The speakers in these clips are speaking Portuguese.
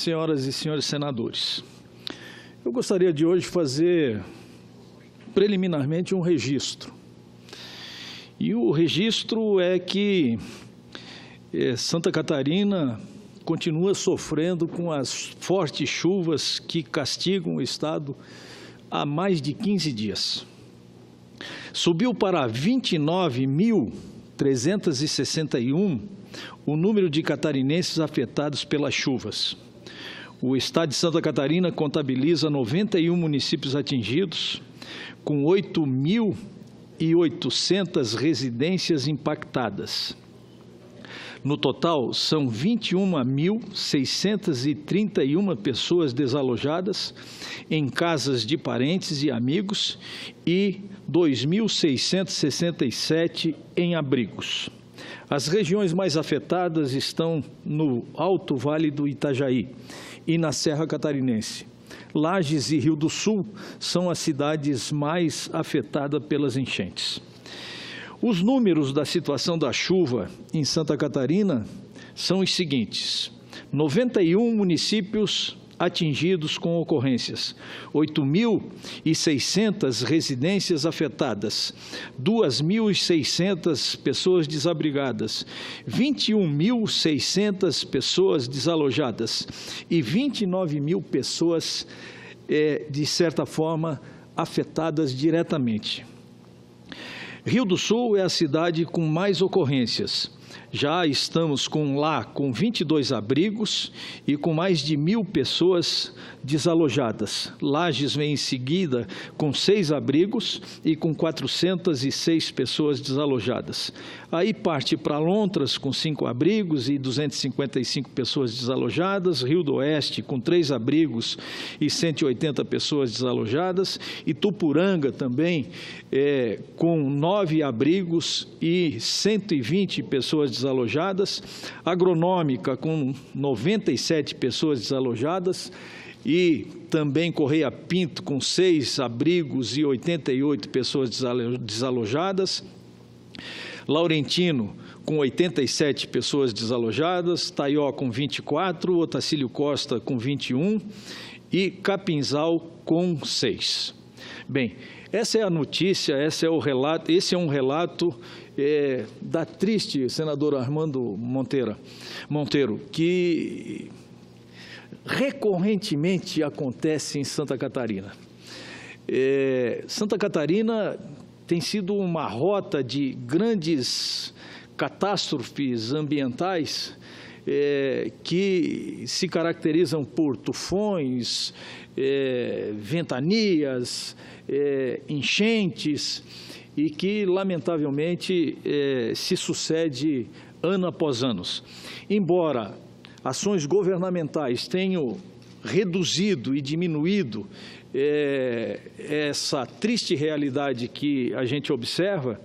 senhoras e senhores senadores, eu gostaria de hoje fazer preliminarmente um registro. E o registro é que Santa Catarina continua sofrendo com as fortes chuvas que castigam o estado há mais de 15 dias. Subiu para 29.361 o número de catarinenses afetados pelas chuvas. O estado de Santa Catarina contabiliza 91 municípios atingidos, com 8.800 residências impactadas. No total, são 21.631 pessoas desalojadas em casas de parentes e amigos e 2.667 em abrigos. As regiões mais afetadas estão no Alto Vale do Itajaí e na Serra Catarinense. Lages e Rio do Sul são as cidades mais afetadas pelas enchentes. Os números da situação da chuva em Santa Catarina são os seguintes: 91 municípios atingidos com ocorrências, 8.600 residências afetadas, 2.600 pessoas desabrigadas, 21.600 pessoas desalojadas e 29.000 pessoas, de certa forma, afetadas diretamente. Rio do Sul é a cidade com mais ocorrências. Já estamos com 22 abrigos e com mais de 1.000 pessoas desalojadas. Lages vem em seguida com 6 abrigos e com 406 pessoas desalojadas. Aí parte para Lontras com 5 abrigos e 255 pessoas desalojadas, Rio do Oeste com 3 abrigos e 180 pessoas desalojadas, e Tupuranga também com 9 abrigos e 120 pessoas desalojadas, Agronômica com 97 pessoas desalojadas e também Correia Pinto com 6 abrigos e 88 pessoas desalojadas, Laurentino com 87 pessoas desalojadas, Taió com 24, Otacílio Costa com 21 e Capinzal com 6. Bem, essa é a notícia, esse é um relato da triste senadora Armando Monteiro, que recorrentemente acontece em Santa Catarina. Santa Catarina tem sido uma rota de grandes catástrofes ambientais que se caracterizam por tufões, ventanias, enchentes, e que, lamentavelmente, se sucede ano após ano. Embora ações governamentais tenham reduzido e diminuído essa triste realidade que a gente observa,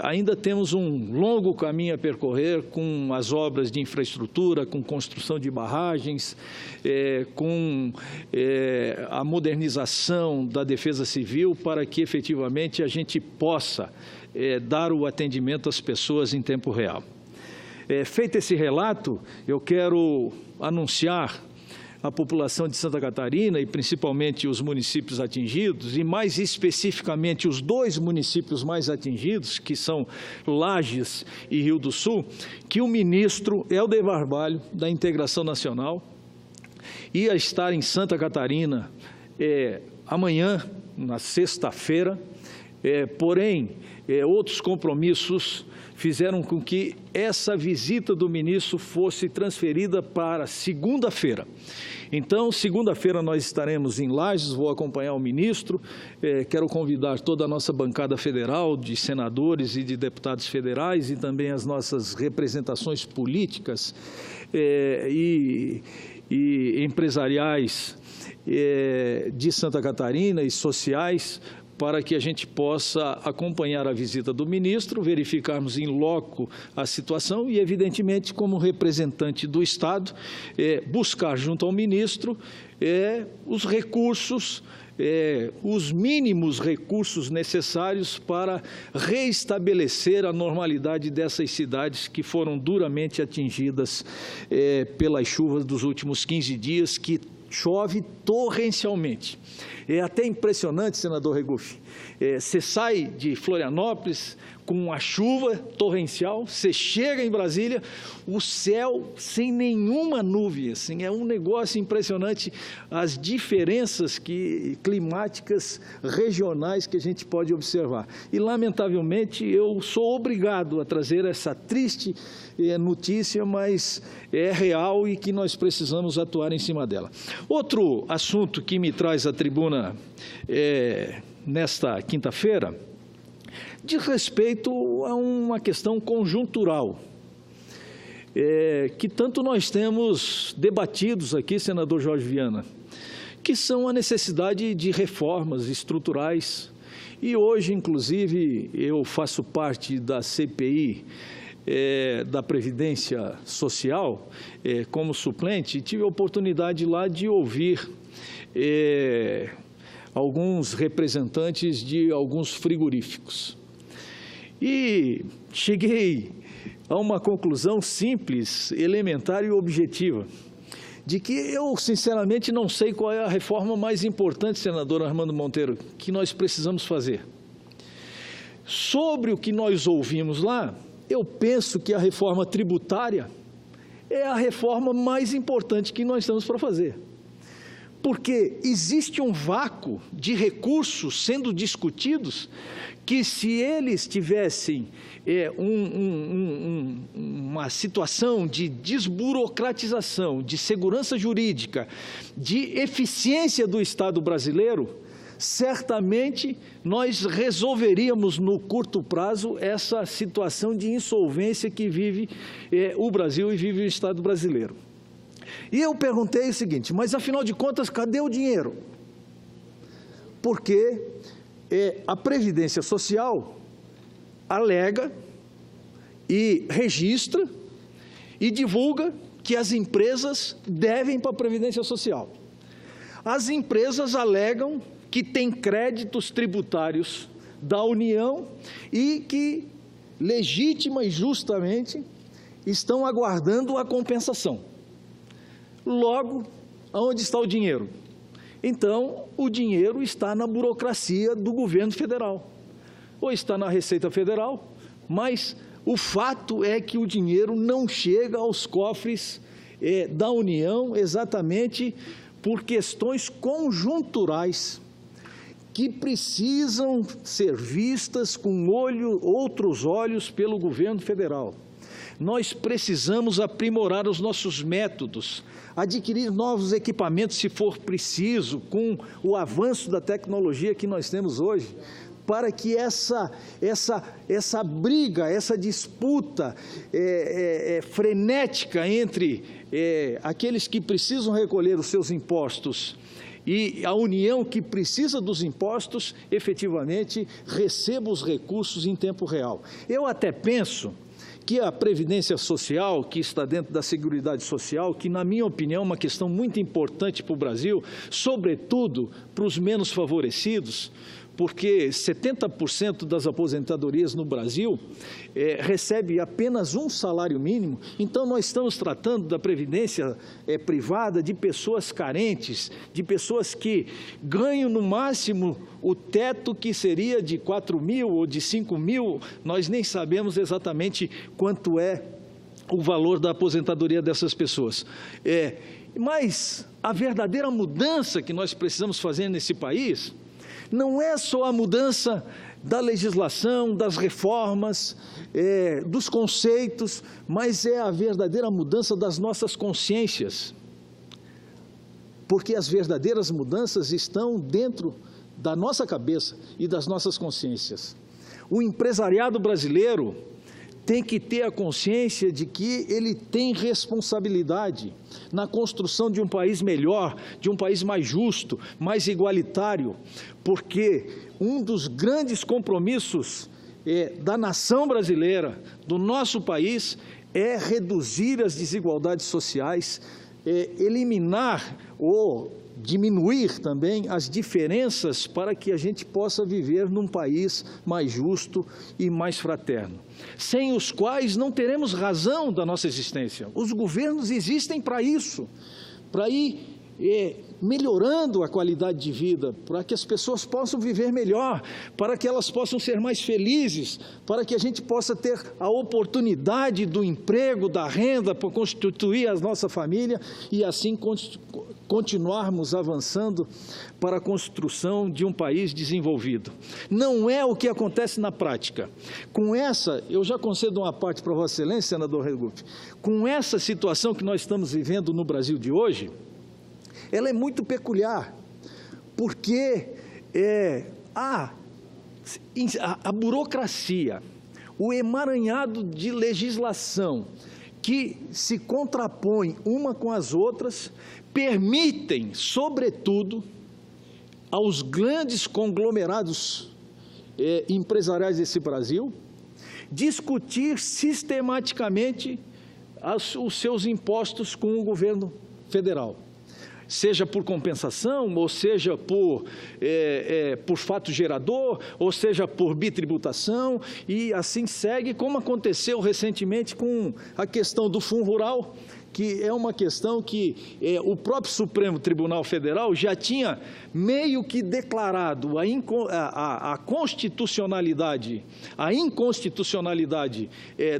ainda temos um longo caminho a percorrer com as obras de infraestrutura, com construção de barragens, com a modernização da Defesa Civil, para que efetivamente a gente possa dar o atendimento às pessoas em tempo real. Feito esse relato, eu quero anunciar à população de Santa Catarina, e principalmente os municípios atingidos, e mais especificamente os 2 municípios mais atingidos, que são Lages e Rio do Sul, que o ministro Helder Barbalho, da Integração Nacional, ia estar em Santa Catarina amanhã, na sexta-feira, porém, outros compromissos fizeram com que essa visita do ministro fosse transferida para segunda-feira. Então, segunda-feira nós estaremos em Lages, vou acompanhar o ministro, quero convidar toda a nossa bancada federal de senadores e de deputados federais e também as nossas representações políticas e empresariais de Santa Catarina e sociais, para que a gente possa acompanhar a visita do ministro, verificarmos em loco a situação e, evidentemente, como representante do Estado, buscar junto ao ministro os recursos os mínimos recursos necessários para reestabelecer a normalidade dessas cidades que foram duramente atingidas pelas chuvas dos últimos 15 dias, que chove torrencialmente. É até impressionante, senador Regufe, você sai de Florianópolis com a chuva torrencial, você chega em Brasília, o céu sem nenhuma nuvem, assim, é um negócio impressionante as diferenças climáticas regionais que a gente pode observar. E, lamentavelmente, eu sou obrigado a trazer essa triste notícia, mas é real e que nós precisamos atuar em cima dela. Outro assunto que me traz à tribuna nesta quinta-feira diz respeito a uma questão conjuntural, que tanto nós temos debatidos aqui, senador Jorge Viana, que são a necessidade de reformas estruturais. E hoje, inclusive, eu faço parte da CPI da Previdência Social como suplente, e tive a oportunidade lá de ouvir alguns representantes de alguns frigoríficos. E cheguei a uma conclusão simples, elementar e objetiva, de que eu, sinceramente, não sei qual é a reforma mais importante, senador Armando Monteiro, que nós precisamos fazer. Sobre o que nós ouvimos lá, eu penso que a reforma tributária é a reforma mais importante que nós estamos para fazer. Porque existe um vácuo de recursos sendo discutidos que, se eles tivessem uma situação de desburocratização, de segurança jurídica, de eficiência do Estado brasileiro, certamente nós resolveríamos no curto prazo essa situação de insolvência que vive o Brasil e vive o Estado brasileiro. E eu perguntei o seguinte, mas afinal de contas, cadê o dinheiro? Porque a Previdência Social alega e registra e divulga que as empresas devem para a Previdência Social. As empresas alegam que têm créditos tributários da União e que, legítima e justamente, estão aguardando a compensação. Logo, aonde está o dinheiro? Então, o dinheiro está na burocracia do governo federal, ou está na Receita Federal, mas o fato é que o dinheiro não chega aos cofres da União exatamente por questões conjunturais que precisam ser vistas com outros olhos pelo governo federal. Nós precisamos aprimorar os nossos métodos, adquirir novos equipamentos se for preciso, com o avanço da tecnologia que nós temos hoje, para que essa briga, essa disputa frenética entre aqueles que precisam recolher os seus impostos e a União que precisa dos impostos, efetivamente receba os recursos em tempo real. Eu até penso que a Previdência Social, que está dentro da Seguridade Social, que, na minha opinião, é uma questão muito importante para o Brasil, sobretudo para os menos favorecidos, porque 70% das aposentadorias no Brasil recebe apenas um salário mínimo. Então, nós estamos tratando da previdência privada de pessoas carentes, de pessoas que ganham no máximo o teto que seria de 4 mil ou de 5 mil, nós nem sabemos exatamente quanto é o valor da aposentadoria dessas pessoas. Mas a verdadeira mudança que nós precisamos fazer nesse país não é só a mudança da legislação, das reformas, dos conceitos, mas é a verdadeira mudança das nossas consciências. Porque as verdadeiras mudanças estão dentro da nossa cabeça e das nossas consciências. O empresariado brasileiro tem que ter a consciência de que ele tem responsabilidade na construção de um país melhor, de um país mais justo, mais igualitário, porque um dos grandes compromissos da nação brasileira, do nosso país, é reduzir as desigualdades sociais, eliminar ou diminuir também as diferenças para que a gente possa viver num país mais justo e mais fraterno, sem os quais não teremos razão da nossa existência. Os governos existem para isso, para ir melhorando a qualidade de vida, para que as pessoas possam viver melhor, para que elas possam ser mais felizes, para que a gente possa ter a oportunidade do emprego, da renda, para constituir a nossa família e assim continuarmos avançando para a construção de um país desenvolvido. Não é o que acontece na prática. Com essa, eu já concedo uma parte para Vossa Excelência, senador Regufe, com essa situação que nós estamos vivendo no Brasil de hoje, ela é muito peculiar, porque a burocracia, o emaranhado de legislação que se contrapõe uma com as outras, permitem, sobretudo, aos grandes conglomerados empresariais desse Brasil, discutir sistematicamente os seus impostos com o governo federal, seja por compensação, ou seja por fato gerador, ou seja por bitributação, e assim segue, como aconteceu recentemente com a questão do Fundo Rural, que é uma questão que o próprio Supremo Tribunal Federal já tinha meio que declarado a inconstitucionalidade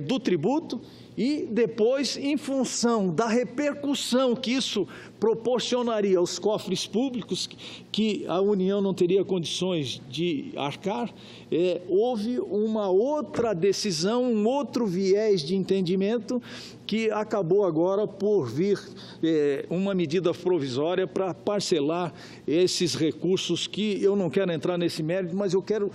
do tributo, e depois, em função da repercussão que isso proporcionaria aos cofres públicos, que a União não teria condições de arcar, houve uma outra decisão, um outro viés de entendimento, que acabou agora por vir uma medida provisória para parcelar esses recursos, que eu não quero entrar nesse mérito, mas eu quero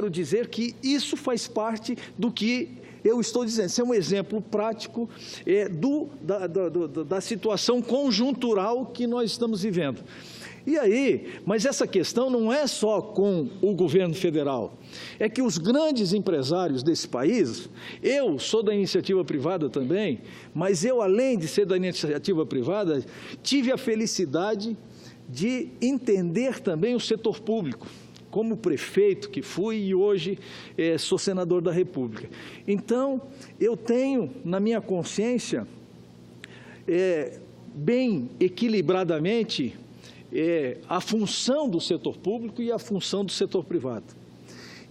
dizer que isso faz parte do que eu estou dizendo. Isso é um exemplo prático da situação conjuntural que nós estamos vivendo. E aí, mas essa questão não é só com o governo federal, é que os grandes empresários desse país, eu sou da iniciativa privada também, mas eu, além de ser da iniciativa privada, tive a felicidade de entender também o setor público, como prefeito que fui e hoje sou senador da República. Então, eu tenho na minha consciência, bem equilibradamente, a função do setor público e a função do setor privado.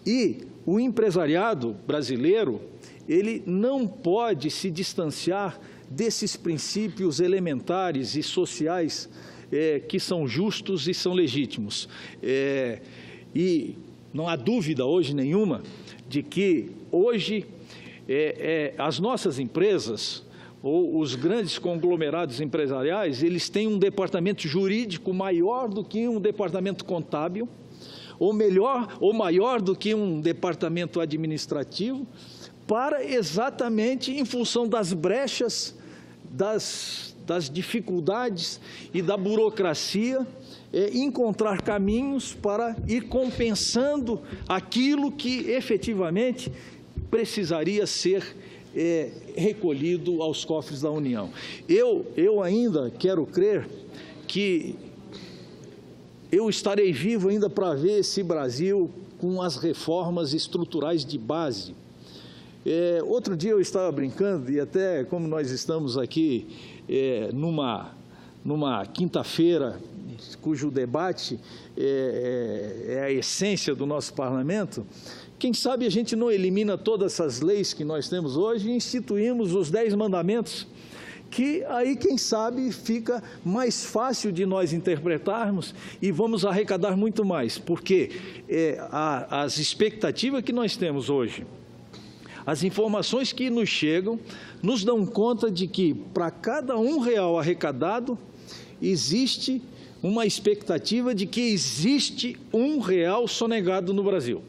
E o empresariado brasileiro, ele não pode se distanciar desses princípios elementares e sociais que são justos e são legítimos. E não há dúvida hoje nenhuma de que hoje as nossas empresas ou os grandes conglomerados empresariais, eles têm um departamento jurídico maior do que um departamento contábil, ou maior do que um departamento administrativo, para exatamente em função das brechas, das dificuldades e da burocracia, encontrar caminhos para ir compensando aquilo que efetivamente precisaria ser recolhido aos cofres da União. Eu ainda quero crer que eu estarei vivo ainda para ver esse Brasil com as reformas estruturais de base. Outro dia eu estava brincando, e até como nós estamos aqui numa quinta-feira, cujo debate é a essência do nosso parlamento, quem sabe a gente não elimina todas essas leis que nós temos hoje e instituímos os 10 mandamentos, que aí, quem sabe, fica mais fácil de nós interpretarmos e vamos arrecadar muito mais, porque as expectativas que nós temos hoje, as informações que nos chegam, nos dão conta de que, para cada R$1 arrecadado, existe uma expectativa de que existe R$1 sonegado no Brasil.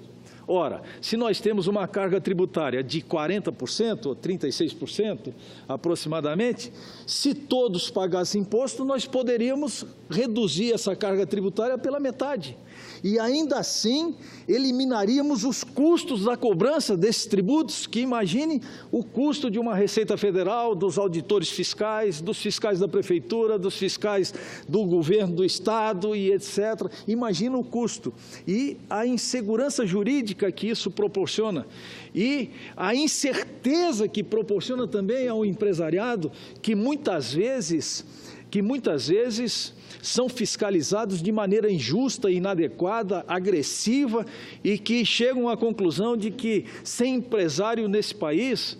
Ora, se nós temos uma carga tributária de 40% ou 36% aproximadamente, se todos pagassem imposto, nós poderíamos reduzir essa carga tributária pela metade. E ainda assim, eliminaríamos os custos da cobrança desses tributos, que imagine o custo de uma Receita Federal, dos auditores fiscais, dos fiscais da Prefeitura, dos fiscais do governo do Estado e etc. Imagina o custo e a insegurança jurídica que isso proporciona e a incerteza que proporciona também ao empresariado, que muitas vezes são fiscalizados de maneira injusta, inadequada, agressiva e que chegam à conclusão de que sem empresário nesse país,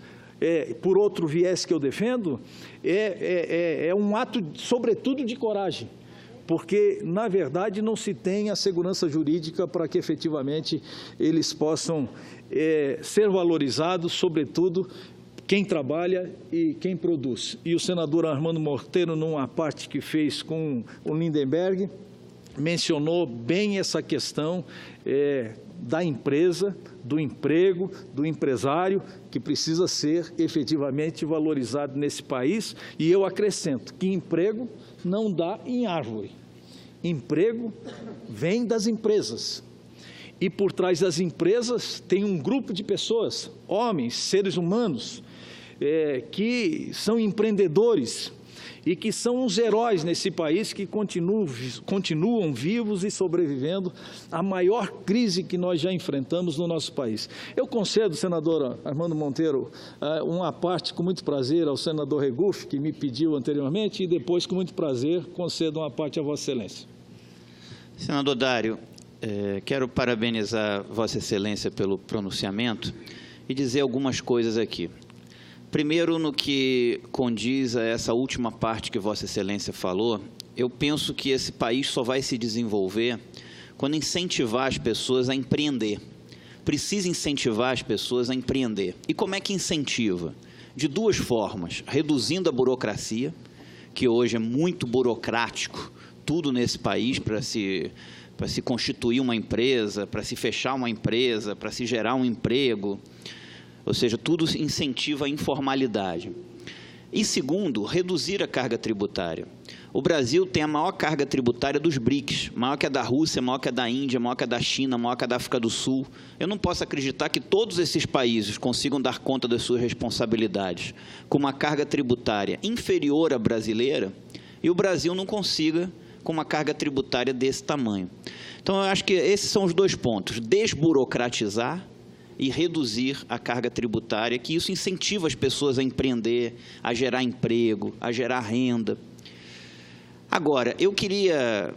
por outro viés que eu defendo, é um ato, sobretudo, de coragem, porque, na verdade, não se tem a segurança jurídica para que, efetivamente, eles possam ser valorizados, sobretudo, quem trabalha e quem produz. E o senador Armando Monteiro, numa parte que fez com o Lindenberg, mencionou bem essa questão da empresa, do emprego, do empresário, que precisa ser efetivamente valorizado nesse país. E eu acrescento que emprego não dá em árvore. Emprego vem das empresas. E por trás das empresas tem um grupo de pessoas, homens, seres humanos, que são empreendedores e que são os heróis nesse país que continuam vivos e sobrevivendo à maior crise que nós já enfrentamos no nosso país. Eu concedo, senador Armando Monteiro, uma parte com muito prazer ao senador Regufe, que me pediu anteriormente, e depois, com muito prazer, concedo uma parte a Vossa Excelência. Senador Dário, quero parabenizar Vossa Excelência pelo pronunciamento e dizer algumas coisas aqui. Primeiro, no que condiz a essa última parte que Vossa Excelência falou, eu penso que esse país só vai se desenvolver quando incentivar as pessoas a empreender. Precisa incentivar as pessoas a empreender. E como é que incentiva? De duas formas: reduzindo a burocracia, que hoje é muito burocrático, tudo nesse país para se constituir uma empresa, para se fechar uma empresa, para se gerar um emprego. Ou seja, tudo incentiva a informalidade. E segundo, reduzir a carga tributária. O Brasil tem a maior carga tributária dos BRICS, maior que a da Rússia, maior que a da Índia, maior que a da China, maior que a da África do Sul. Eu não posso acreditar que todos esses países consigam dar conta das suas responsabilidades com uma carga tributária inferior à brasileira e o Brasil não consiga com uma carga tributária desse tamanho. Então, eu acho que esses são os dois pontos: desburocratizar e reduzir a carga tributária, que isso incentiva as pessoas a empreender, a gerar emprego, a gerar renda. Agora, eu queria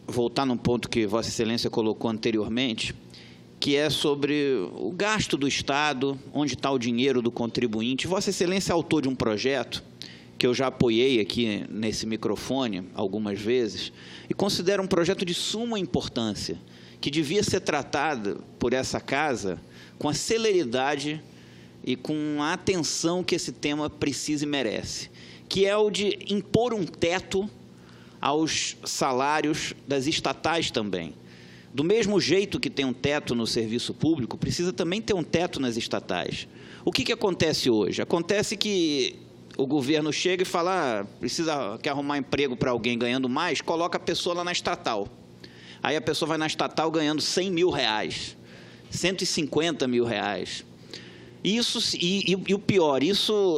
voltar num ponto que Vossa Excelência colocou anteriormente, que é sobre o gasto do Estado, onde está o dinheiro do contribuinte. Vossa Excelência é autor de um projeto que eu já apoiei aqui nesse microfone algumas vezes, e considero um projeto de suma importância, que devia ser tratado por essa Casa com a celeridade e com a atenção que esse tema precisa e merece, que é o de impor um teto aos salários das estatais também. Do mesmo jeito que tem um teto no serviço público, precisa também ter um teto nas estatais. O que acontece hoje? Acontece que o governo chega e fala: quer arrumar emprego para alguém ganhando mais, coloca a pessoa lá na estatal. Aí a pessoa vai na estatal ganhando R$100 mil, R$150 mil. Isso, e o pior, isso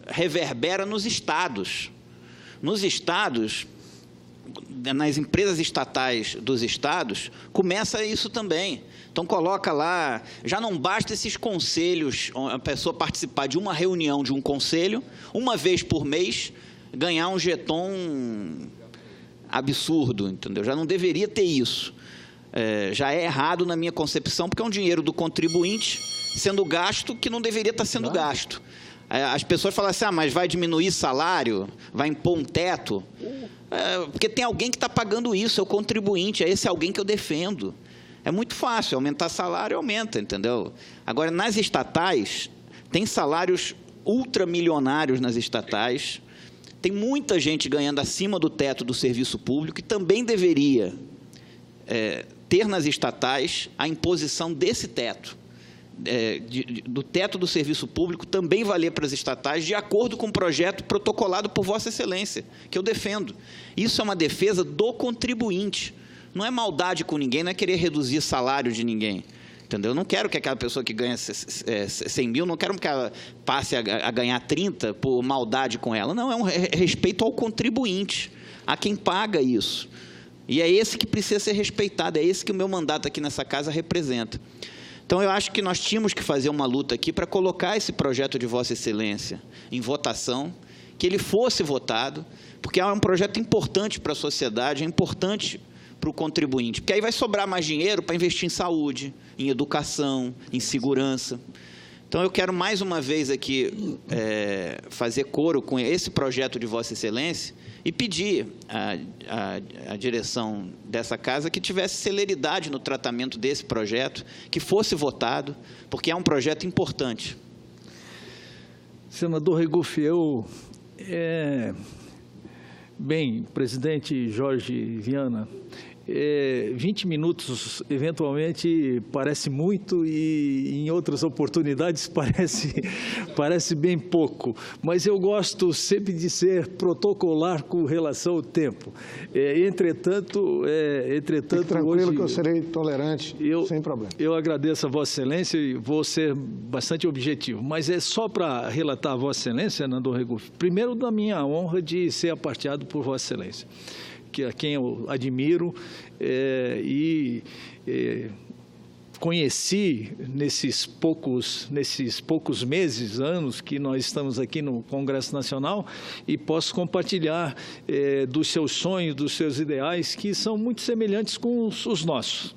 reverbera nos estados. Nos estados, nas empresas estatais dos estados, começa isso também. Então, coloca lá, já não basta esses conselhos, a pessoa participar de uma reunião de um conselho, uma vez por mês, ganhar um jeton absurdo, entendeu? Já não deveria ter isso. Já é errado na minha concepção, porque é um dinheiro do contribuinte sendo gasto que não deveria estar sendo gasto. As pessoas falam assim: mas vai diminuir salário, vai impor um teto, porque tem alguém que está pagando isso, é o contribuinte, é esse alguém que eu defendo. É muito fácil, aumentar salário, aumenta, entendeu? Agora, nas estatais, tem salários ultramilionários nas estatais, tem muita gente ganhando acima do teto do serviço público, e também deveria ter nas estatais a imposição desse teto, do teto do serviço público, também valer para as estatais, de acordo com o projeto protocolado por Vossa Excelência, que eu defendo. Isso é uma defesa do contribuinte, Não é maldade com ninguém, não é querer reduzir salário de ninguém. Entendeu? Eu não quero que aquela pessoa que ganha 100 mil, não quero que ela passe a ganhar 30 por maldade com ela. Não, é um respeito ao contribuinte, a quem paga isso. E é esse que precisa ser respeitado, é esse que o meu mandato aqui nessa casa representa. Então, eu acho que nós tínhamos que fazer uma luta aqui para colocar esse projeto de Vossa Excelência em votação, que ele fosse votado, porque é um projeto importante para a sociedade, é importante para o contribuinte, porque aí vai sobrar mais dinheiro para investir em saúde, em educação, em segurança. Então, eu quero mais uma vez aqui fazer coro com esse projeto de Vossa Excelência e pedir à direção dessa casa que tivesse celeridade no tratamento desse projeto, que fosse votado, porque é um projeto importante. Senador Regufe, bem, presidente Jorge Viana, 20 minutos, eventualmente, parece muito e, em outras oportunidades, parece bem pouco. Mas eu gosto sempre de ser protocolar com relação ao tempo. Entretanto, tranquilo hoje, que eu serei tolerante, sem problema. Eu agradeço a Vossa Excelência e vou ser bastante objetivo. Mas é só para relatar a Vossa Excelência, Senador Regufe, primeiro da minha honra de ser aparteado por Vossa Excelência, a quem eu admiro conheci nesses poucos meses, anos que nós estamos aqui no Congresso Nacional e posso compartilhar dos seus sonhos, dos seus ideais, que são muito semelhantes com os nossos,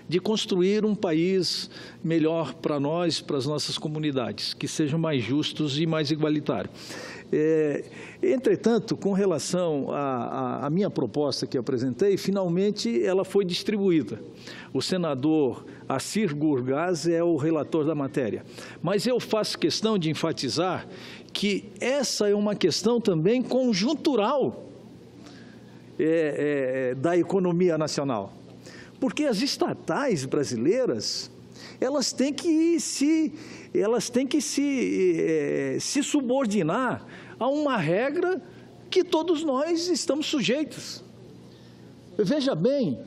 de construir um país melhor para nós, para as nossas comunidades, que sejam mais justos e mais igualitários. Entretanto, com relação à minha proposta que eu apresentei, finalmente ela foi distribuída. O senador Assir Gurgaz é o relator da matéria. Mas eu faço questão de enfatizar que essa é uma questão também conjuntural da economia nacional. Porque as estatais brasileiras, elas têm que se subordinar a uma regra que todos nós estamos sujeitos. Veja bem,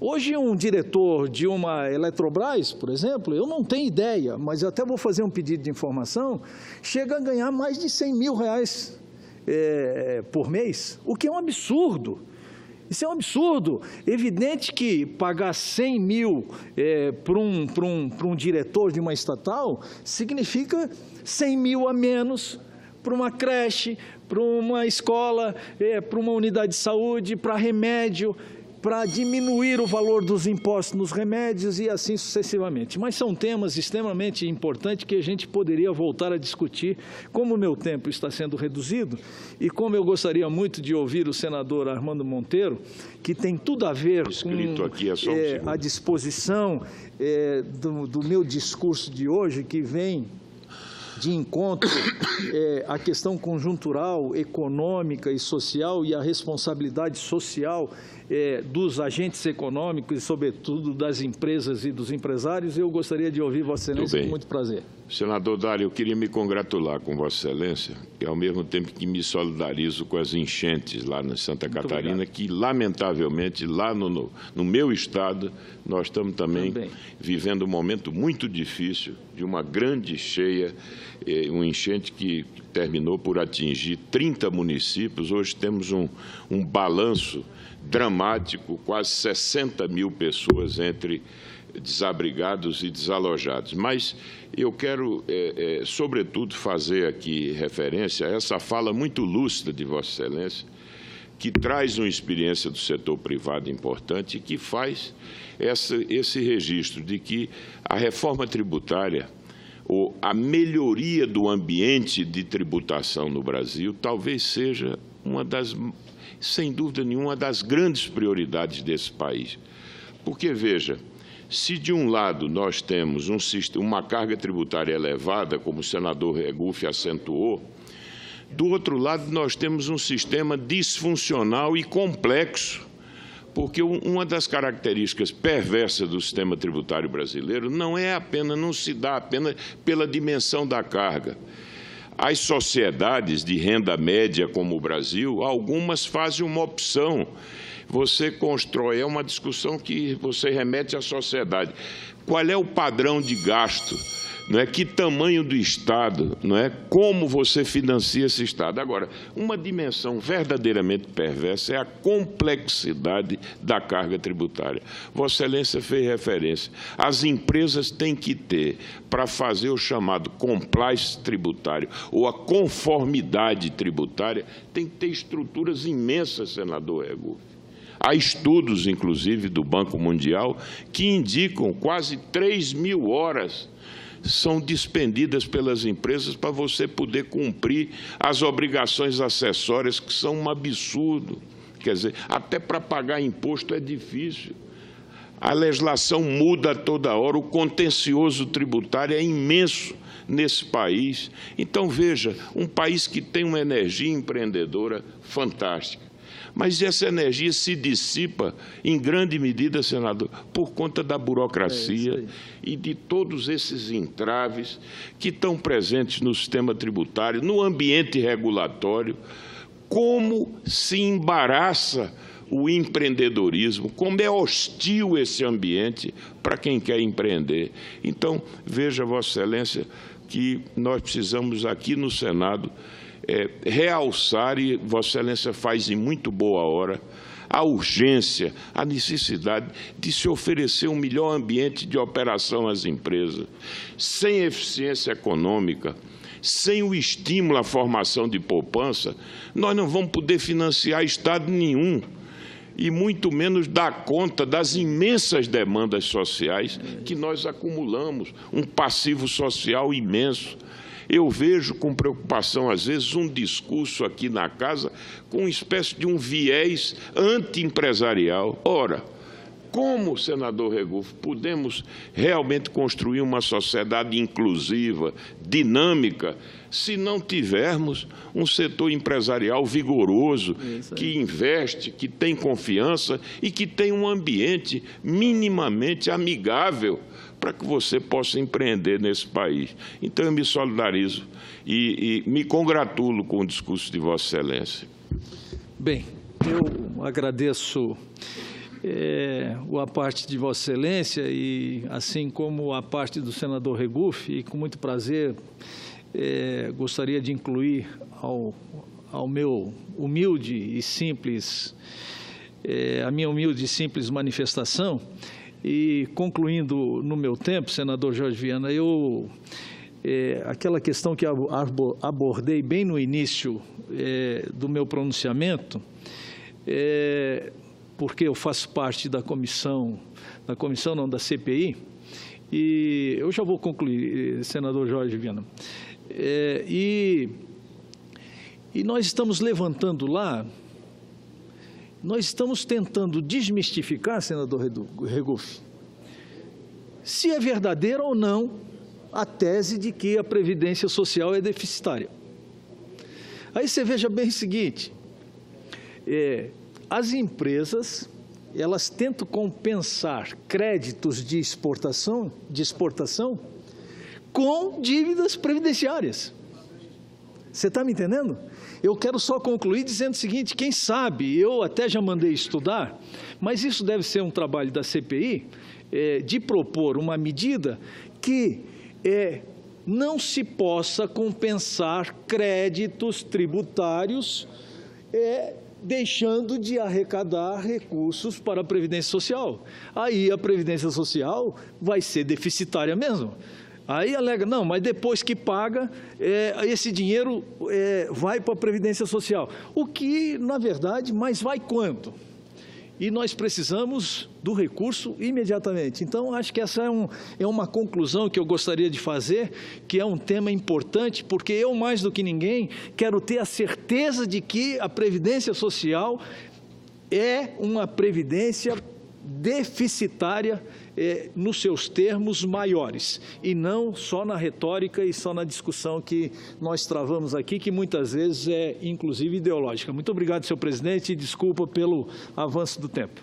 hoje um diretor de uma Eletrobras, por exemplo, eu não tenho ideia, mas eu até vou fazer um pedido de informação, chega a ganhar mais de 100 mil reais por mês, o que é um absurdo. Isso é um absurdo. Evidente que pagar 100 mil para um diretor de uma estatal significa 100 mil a menos para uma creche, para uma escola, para uma unidade de saúde, para remédio, para diminuir o valor dos impostos nos remédios e assim sucessivamente. Mas são temas extremamente importantes que a gente poderia voltar a discutir. Como o meu tempo está sendo reduzido e como eu gostaria muito de ouvir o senador Armando Monteiro, que tem tudo a ver com a disposição do meu discurso de hoje, que vem de encontro à questão conjuntural, econômica e social e a responsabilidade social dos agentes econômicos e, sobretudo, das empresas e dos empresários, eu gostaria de ouvir Vossa Excelência com muito prazer. Senador Dário, eu queria me congratular com Vossa Excelência, e ao mesmo tempo que me solidarizo com as enchentes lá na Santa Catarina, que, lamentavelmente, lá no meu estado, nós estamos também vivendo um momento muito difícil de uma grande cheia, uma enchente que terminou por atingir 30 municípios. Hoje temos um balanço dramático, quase 60 mil pessoas entre desabrigados e desalojados. Mas eu quero, sobretudo, fazer aqui referência a essa fala muito lúcida de Vossa Excelência, que traz uma experiência do setor privado importante e que faz esse registro de que a reforma tributária, ou a melhoria do ambiente de tributação no Brasil, talvez seja sem dúvida nenhuma, uma das grandes prioridades desse país. Porque, veja, se de um lado nós temos uma carga tributária elevada, como o senador Regufe acentuou, do outro lado nós temos um sistema disfuncional e complexo, porque uma das características perversas do sistema tributário brasileiro não se dá apenas pela dimensão da carga. As sociedades de renda média como o Brasil, algumas fazem uma opção. Você constrói, é uma discussão que você remete à sociedade. Qual é o padrão de gasto? Não é? Que tamanho do Estado? Não é? Como você financia esse Estado? Agora, uma dimensão verdadeiramente perversa é a complexidade da carga tributária. Vossa Excelência fez referência. As empresas têm que ter, para fazer o chamado compliance tributário ou a conformidade tributária, tem que ter estruturas imensas, senador Rego. Há estudos, inclusive, do Banco Mundial, que indicam quase 3.000 horas são despendidas pelas empresas para você poder cumprir as obrigações acessórias, que são um absurdo. Quer dizer, até para pagar imposto é difícil. A legislação muda toda hora, o contencioso tributário é imenso nesse país. Então, veja, um país que tem uma energia empreendedora fantástica. Mas essa energia se dissipa, em grande medida, senador, por conta da burocracia e de todos esses entraves que estão presentes no sistema tributário, no ambiente regulatório. Como se embaraça o empreendedorismo, como é hostil esse ambiente para quem quer empreender. Então, veja, Vossa Excelência, que nós precisamos aqui no Senado realçar, e Vossa Excelência faz em muito boa hora, a urgência, a necessidade de se oferecer um melhor ambiente de operação às empresas. Sem eficiência econômica, sem o estímulo à formação de poupança, nós não vamos poder financiar Estado nenhum, e muito menos dar conta das imensas demandas sociais que nós acumulamos, um passivo social imenso. Eu vejo com preocupação, às vezes, um discurso aqui na casa com uma espécie de um viés anti-empresarial. Ora, como, senador Rego, podemos realmente construir uma sociedade inclusiva, dinâmica, se não tivermos um setor empresarial vigoroso, que investe, que tem confiança e que tem um ambiente minimamente amigável para que você possa empreender nesse país. Então, eu me solidarizo e me congratulo com o discurso de Vossa Excelência. Bem, eu agradeço a parte de Vossa Excelência e, assim como a parte do senador Regufe, e com muito prazer gostaria de incluir ao meu humilde e simples, a minha humilde e simples manifestação. E, concluindo no meu tempo, senador Jorge Viana, aquela questão que abordei bem no início do meu pronunciamento, porque eu faço parte da da CPI, e eu já vou concluir, senador Jorge Viana. E nós estamos levantando lá, nós estamos tentando desmistificar, senador Regufe, se é verdadeira ou não a tese de que a Previdência Social é deficitária. Aí você veja bem o seguinte, as empresas, elas tentam compensar créditos de exportação com dívidas previdenciárias. Você está me entendendo? Eu quero só concluir dizendo o seguinte, quem sabe, eu até já mandei estudar, mas isso deve ser um trabalho da CPI, de propor uma medida que não se possa compensar créditos tributários deixando de arrecadar recursos para a Previdência Social. Aí a Previdência Social vai ser deficitária mesmo. Aí alega, não, mas depois que paga, esse dinheiro vai para a Previdência Social. O que, na verdade, mas vai quanto? E nós precisamos do recurso imediatamente. Então, acho que essa é uma conclusão que eu gostaria de fazer, que é um tema importante, porque eu, mais do que ninguém, quero ter a certeza de que a Previdência Social é uma previdência deficitária nos seus termos maiores, e não só na retórica e só na discussão que nós travamos aqui, que muitas vezes é, inclusive, ideológica. Muito obrigado, senhor presidente, e desculpa pelo avanço do tempo.